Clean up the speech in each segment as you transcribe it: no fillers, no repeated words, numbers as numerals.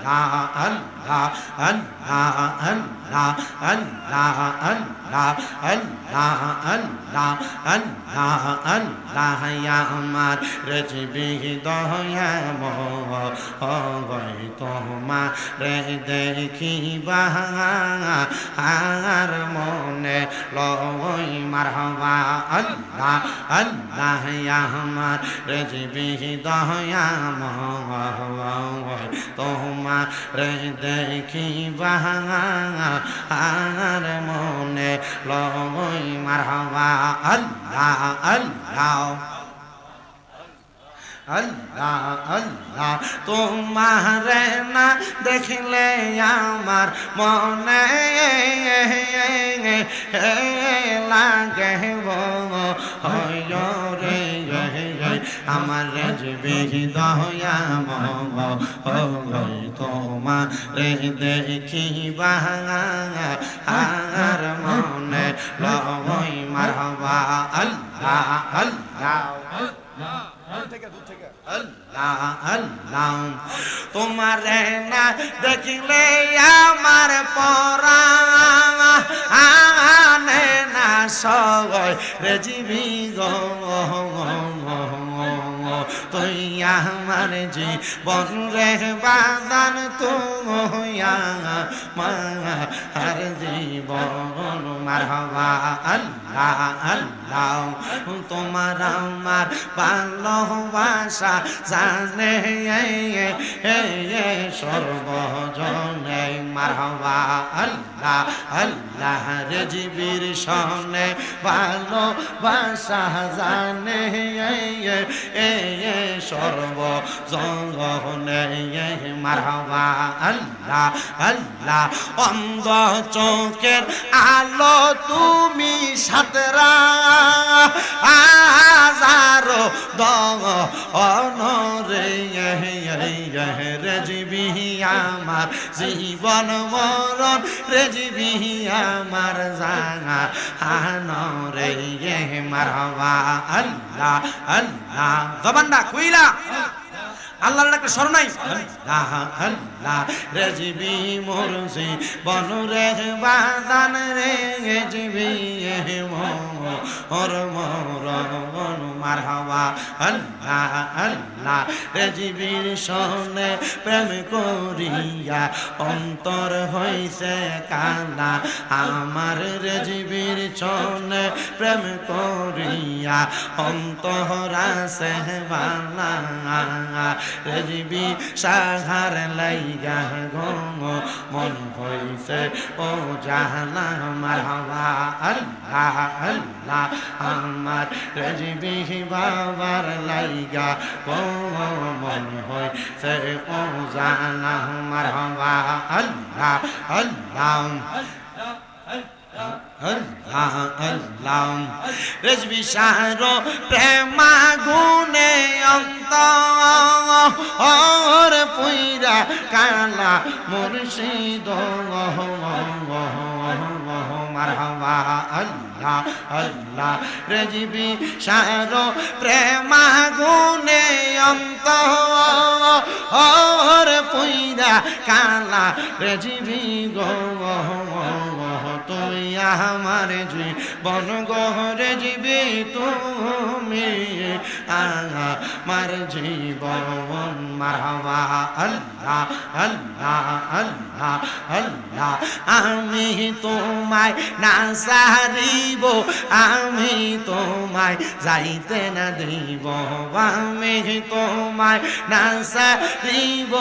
আল্লাহ আল্লাহ আল্লাহ আল্লাহ আল্লাহ আল্লাহ আল্লাহ আল্লাহ আল্লাহ ইয়া আমার রেজবি দয়াময় তোমার রে দেখিবা আর মনে লয় মারহাবা আল্লাহ আল্লাহ ইয়া আমার রেজবি দয়াময় তোমার রে দেখিবা আর মনে লয় মারহাবা আল্লাহ আল্লাহ আল্লাহ আল্লাহ তোমারে না দেখলে আমার মনে লাগে রে আমার রেজবি দয়াময় তোমারে দেখিবা আর মনে লয় মারহাবা আল্লাহ আল্লাহ আল্লাহ আল্লাহ তোমারে না দেখিলে আমার পরাণে না সবাই রেজবি গো তুই আমার জীবন রে বাদান তুই আমার জীবন মারহাবা আল্লাহ আল্লাহ তোমার আমার ভালোবাসা জানে সর্বজনে মারহাবা আল্লাহ আল্লাহ রেজবির সনে ভালোবাসা জানে সর্বজনে মারহাবা আল্লাহ আল্লাহ অন্ধ চোখের আলো তুমি সাতরা হাজারো অনরে রেজবি আমার জীবন মরণ রেজবি আমার জানা আনরে মারহাবা আল্লাহ আল্লাহ জবানটা কইলা আল্লাহর একটা স্মরণ নাই আল্লাহ আল্লাহ রেজবি মুরসি বনরে বাদান রেজবি মোর মরণ মারহাবা আল্লাহ আল্লাহ রেজবির সনে প্রেম করিয়া অন্তর হইছে কালা আমার রেজবির সনে প্রেম করিয়া অন্তর আছে বালা রেজবি সাহার লাইগা গম মন হইছে ও জাহানা মারহাবা আল্লাহ আল্লাহ আমার রেজবি বাবার লাইগা গম মন হইছে ও জাহানা মারহাবা আল্লাহ আল্লাহ আল্লাহ আল্লাহ রেজবি সারো প্রেমা গুনে অন্তর পুইরা কালা মুর্শিদ মারহাবা আল্লাহ আল্লাহ রেজবি সারো প্রেমা গুনে অন্তর পুইরা কালা রেজবি গো তুমি আমার জীবন গহরে জীবি তুমি আমার জীবন মারহাবা আল্লাহ আল্লাহ আল্লাহ আল্লাহ আমি তোমায় না সারিব আমি তোমায় যাইতে না দিব আমি তোমায় না সারিব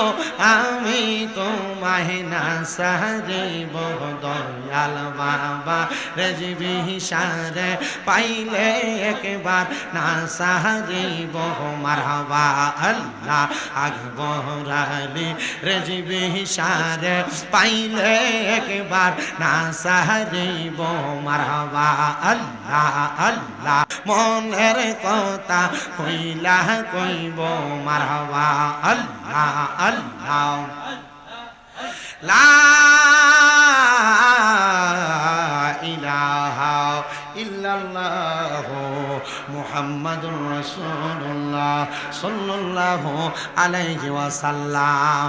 আমি তোমায় না সারিব দয়াল বাবা রেজবি সারে পাইলে একবার না সারিব মারহাবা আল্লাহ আকবর আলী রেজবি সারে পাইলে একবার না সারিব মারহাবা আল্লাহ আল্লাহ মনের কথা কইলা কইব মারহাবা আল্লাহ আল্লাহ লা ইলাহা ইল্লাল্লাহ মুহাম্মাদুর রাসূলুল্লাহ সাল্লাল্লাহু আলাইহি ওয়াসাল্লাম।